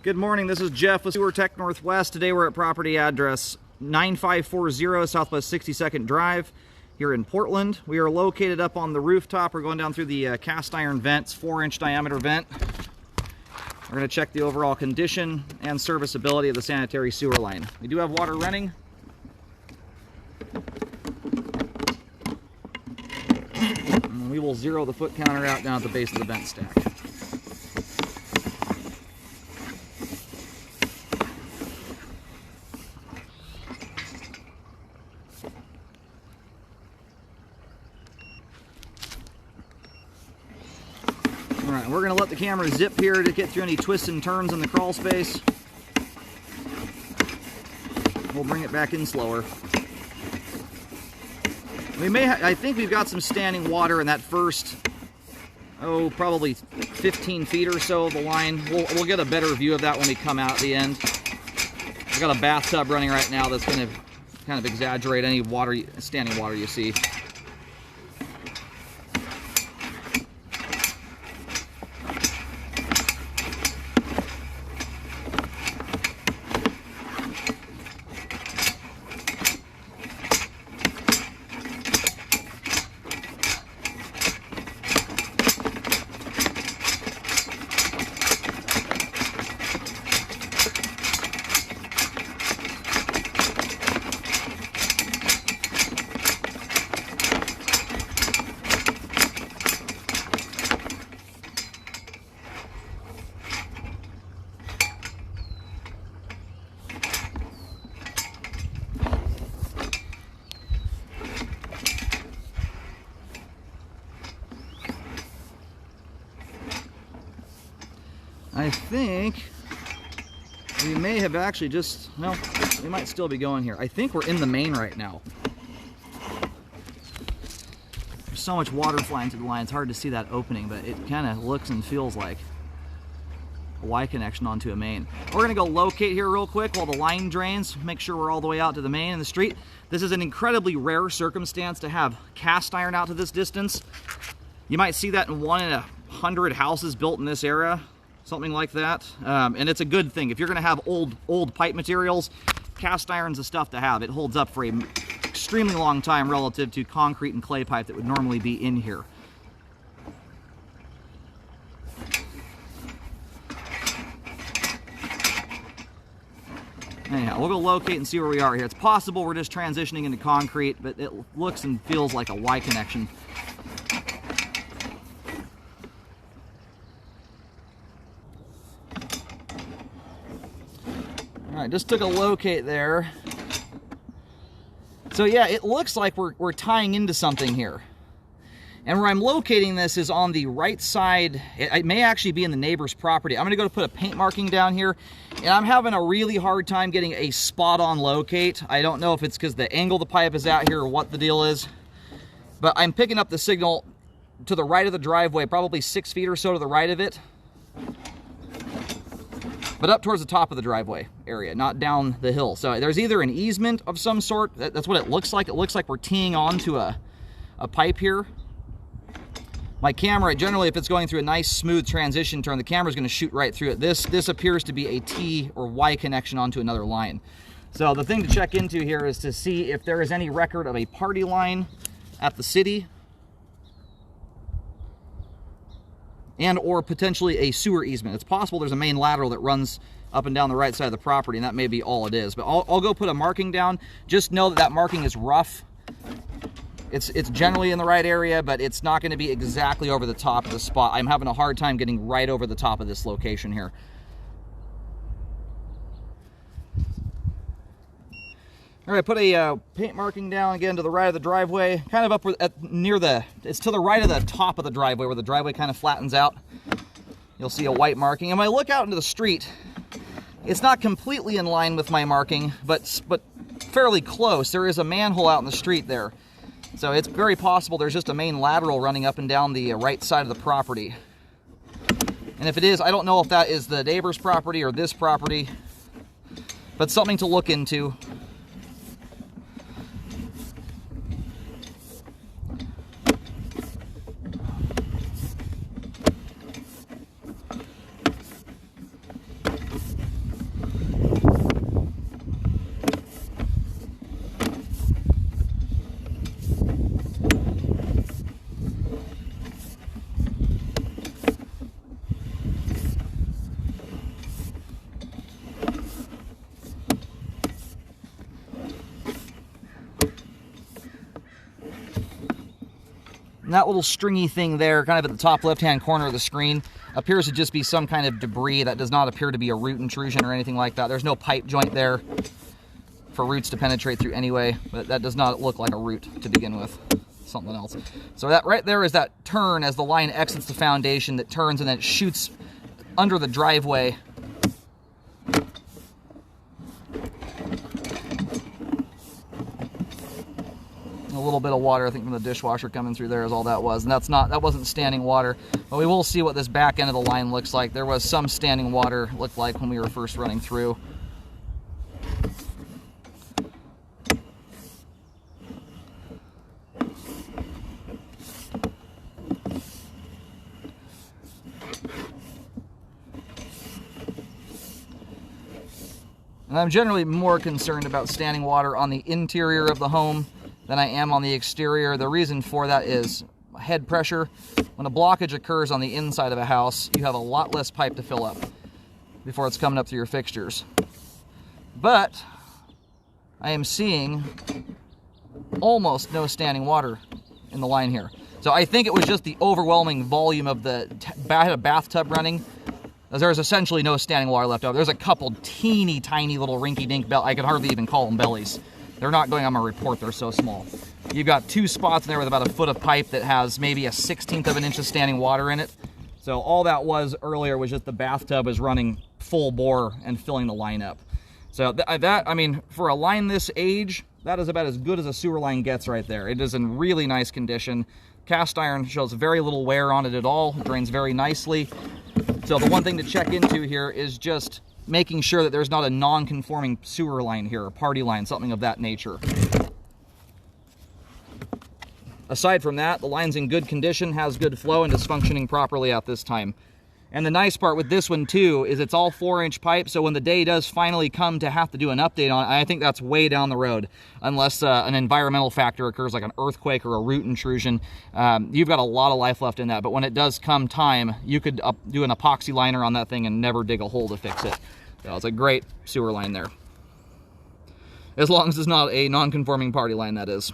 Good morning, this is Jeff with Sewer Tech Northwest. Today we're at property address 9540 Southwest 62nd Drive here in Portland. We are located up on the rooftop. We're going down through the cast iron vents, 4-inch diameter vent. We're going to check the overall condition and serviceability of the sanitary sewer line. We do have water running. And we will zero the foot counter out down at the base of the vent stack. Alright, we're going to let the camera zip here to get through any twists and turns in the crawl space. We'll bring it back in slower. I think we've got some standing water in that first, probably 15 feet or so of the line. We'll get a better view of that when we come out at the end. I've got a bathtub running right now that's going to kind of exaggerate any standing water you see. I think we may have actually just, well, we might still be going here. I think we're in the main right now. There's so much water flying through the line, it's hard to see that opening, but it kind of looks and feels like a Y connection onto a main. We're going to go locate here real quick while the line drains, make sure we're all the way out to the main in the street. This is an incredibly rare circumstance to have cast iron out to this distance. You might see that in 1 in 100 houses built in this era. Something like that, and it's a good thing. If you're going to have old pipe materials, cast iron's the stuff to have. It holds up for an extremely long time relative to concrete and clay pipe that would normally be in here. Anyhow, we'll go locate and see where we are here. It's possible we're just transitioning into concrete, but it looks and feels like a Y connection. Alright, just took a locate there. So yeah, it looks like we're tying into something here. And where I'm locating this is on the right side. It may actually be in the neighbor's property. I'm going to go to put a paint marking down here. And I'm having a really hard time getting a spot-on locate. I don't know if it's because the angle the pipe is out here or what the deal is. But I'm picking up the signal to the right of the driveway, probably 6 feet or so to the right of it. But up towards the top of the driveway area, not down the hill. So there's either an easement of some sort. That's what it looks like. It looks like we're teeing onto a pipe here. My camera, generally, if it's going through a nice smooth transition turn, the camera's going to shoot right through it. This appears to be a T or Y connection onto another line. So the thing to check into here is to see if there is any record of a party line at the city, and or potentially a sewer easement. It's possible there's a main lateral that runs up and down the right side of the property, and that may be all it is. But I'll go put a marking down. Just know that that marking is rough. It's generally in the right area, but it's not going to be exactly over the top of the spot. I'm having a hard time getting right over the top of this location here. All right, put a paint marking down again to the right of the driveway, kind of up it's to the right of the top of the driveway where the driveway kind of flattens out. You'll see a white marking. And when I look out into the street, it's not completely in line with my marking, but fairly close. There is a manhole out in the street there. So it's very possible there's just a main lateral running up and down the right side of the property. And if it is, I don't know if that is the neighbor's property or this property, but something to look into. And that little stringy thing there, kind of at the top left-hand corner of the screen, appears to just be some kind of debris. That does not appear to be a root intrusion or anything like that. There's no pipe joint there for roots to penetrate through anyway, but that does not look like a root to begin with. Something else. So that right there is that turn as the line exits the foundation that turns and then it shoots under the driveway. A little bit of water, I think, from the dishwasher coming through there is all that was. And that wasn't standing water. But we will see what this back end of the line looks like. There was some standing water, looked like, when we were first running through. And I'm generally more concerned about standing water on the interior of the home than I am on the exterior. The reason for that is head pressure. When a blockage occurs on the inside of a house, you have a lot less pipe to fill up before it's coming up through your fixtures. But I am seeing almost no standing water in the line here. So I think it was just the overwhelming volume of I had a bathtub running. There's essentially no standing water left over. There's a couple teeny tiny little rinky-dink I could hardly even call them bellies. They're not going on my report, they're so small. You've got two spots in there with about a foot of pipe that has maybe a 1/16 of an inch of standing water in it. So all that was earlier was just the bathtub was running full bore and filling the line up. So I mean, for a line this age, that is about as good as a sewer line gets right there. It is in really nice condition. Cast iron shows very little wear on it at all. It drains very nicely. So the one thing to check into here is just making sure that there's not a non-conforming sewer line here, a party line, something of that nature. Aside from that, the line's in good condition, has good flow, and is functioning properly at this time. And the nice part with this one too is it's all 4-inch pipe, so when the day does finally come to have to do an update on it, I think that's way down the road, unless an environmental factor occurs like an earthquake or a root intrusion. You've got a lot of life left in that, but when it does come time, you could do an epoxy liner on that thing and never dig a hole to fix it. So it's a great sewer line there. As long as it's not a non-conforming party line, that is.